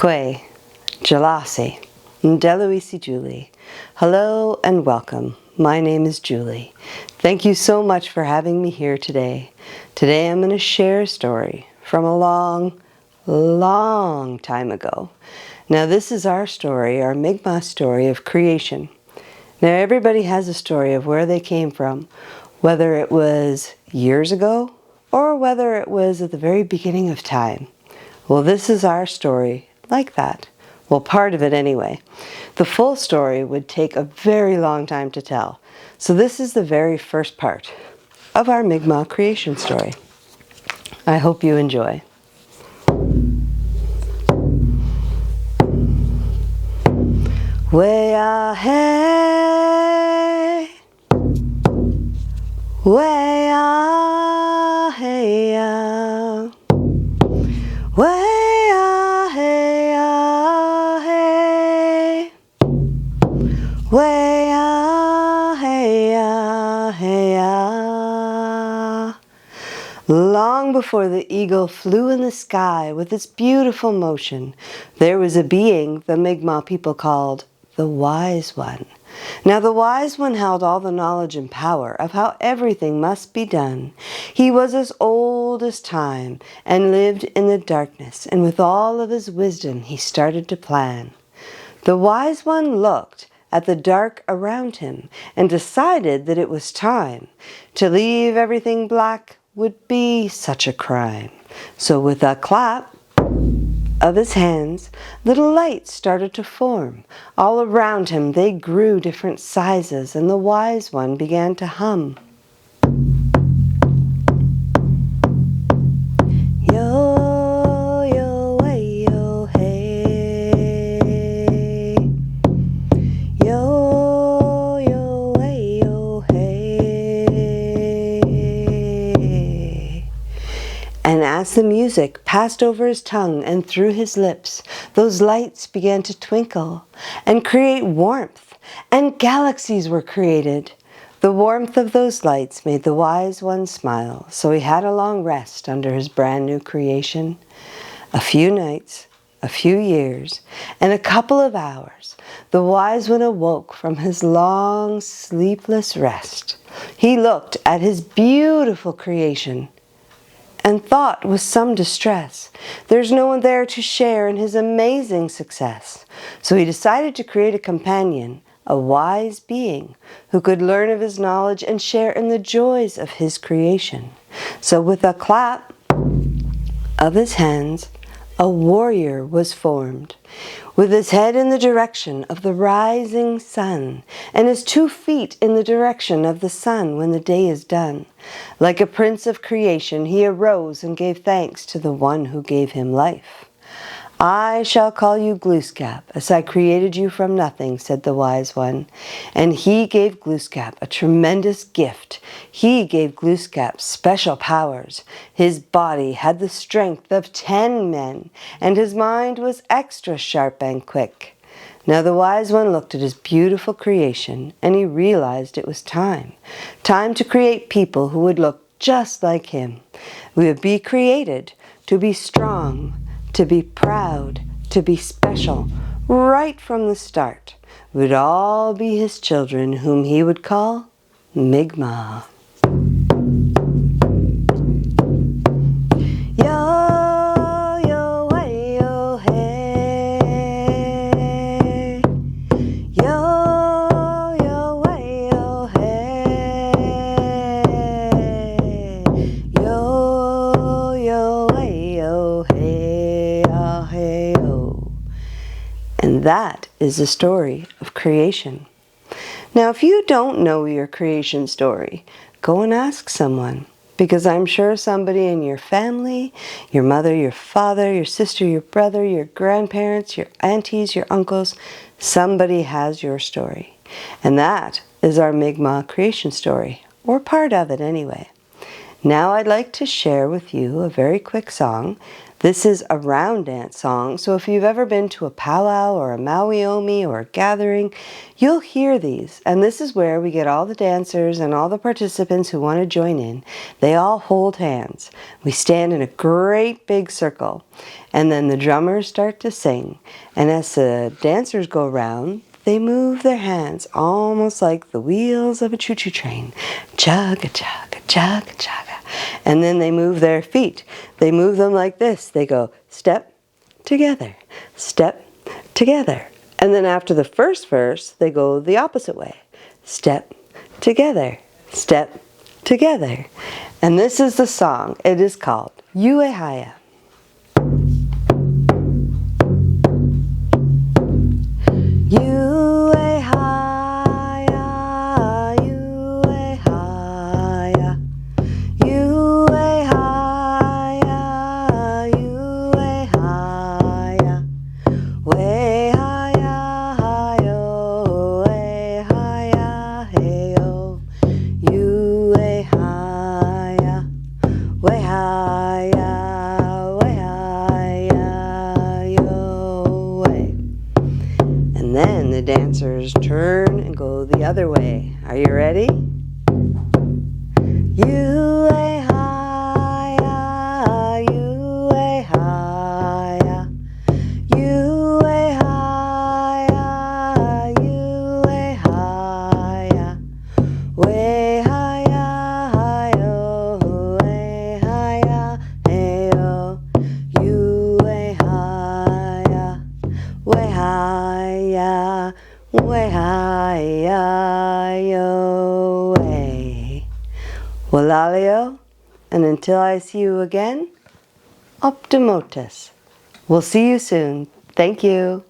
Kwe, Jalasi, Ndeluisi Julie. Hello and welcome. My name is Julie. Thank you so much for having me here today. Today I'm going to share a story from a long time ago. Now this is our story, our Mi'kmaq story of creation. Now everybody has a story of where they came from, whether it was years ago or whether it was at the very beginning of time. Well, this is our story like that. Well, part of it anyway. The full story would take a very long time to tell. So this is the very first part of our Mi'kmaq creation story. I hope you enjoy. Way hey, way hey, way hey, hey, way hey, hey. Long before the eagle flew in the sky with its beautiful motion, there was a being the Mi'kmaq people called the Wise One. Now the Wise One held all the knowledge and power of how everything must be done. He was as old as time and lived in the darkness, and with all of his wisdom he started to plan. The Wise One looked at the dark around him and decided that it was time. To leave everything black would be such a crime. So with a clap of his hands, little lights started to form. All around him they grew different sizes, and the Wise One began to hum. Yo, yo, way, yo, hey. Yo, yo, way, yo, hey. And as the music passed over his tongue and through his lips, those lights began to twinkle and create warmth, and galaxies were created. The warmth of those lights made the Wise One smile, so he had a long rest under his brand new creation. A few nights, a few years, and a couple of hours, the Wise One awoke from his long, sleepless rest. He looked at his beautiful creation and thought with some distress, there's no one there to share in his amazing success. So he decided to create a companion, a wise being, who could learn of his knowledge and share in the joys of his creation. So with a clap of his hands, a warrior was formed, with his head in the direction of the rising sun, and his 2 feet in the direction of the sun when the day is done. Like a prince of creation, he arose and gave thanks to the one who gave him life. I shall call you Glooskap, as I created you from nothing, said the Wise One. And he gave Glooskap a tremendous gift. He gave Glooskap special powers. His body had the strength of 10 men, and his mind was extra sharp and quick. Now the Wise One looked at his beautiful creation, and he realized it was time to create people who would look just like him. We would be created to be strong, to be proud, to be special, right from the start. We would all be his children, whom he would call Mi'kmaq. Yo, yo, way, yo, hey. Yo, yo, way, yo, hey. Yo, yo, way, yo, hey. And that is the story of creation. Now, if you don't know your creation story, go and ask someone, because I'm sure somebody in your family, your mother, your father, your sister, your brother, your grandparents, your aunties, your uncles, somebody has your story. And that is our Mi'kmaq creation story, or part of it anyway. Now I'd like to share with you a very quick song This is a round dance song, so if you've ever been to a powwow or a Maui-Omi or a gathering, you'll hear these. And this is where we get all the dancers and all the participants who want to join in. They all hold hands. We stand in a great big circle, and then the drummers start to sing. And as the dancers go around, they move their hands almost like the wheels of a choo-choo train. Chugga, chugga, chugga, chugga. And then they move their feet. They move them like this. They go step, together, step, together. And then after the first verse, they go the opposite way. Step, together, step, together. And this is the song. It is called Uehaya. And then the dancers turn and go the other way. Are you ready? Uehaya, uehaya, uehaya, uehaya, wehaya, hayo, wehaya, heyo, uehaya, wehaya, wehaya, yo, way. Walalio, and until I see you again, Optimotus. We'll see you soon. Thank you.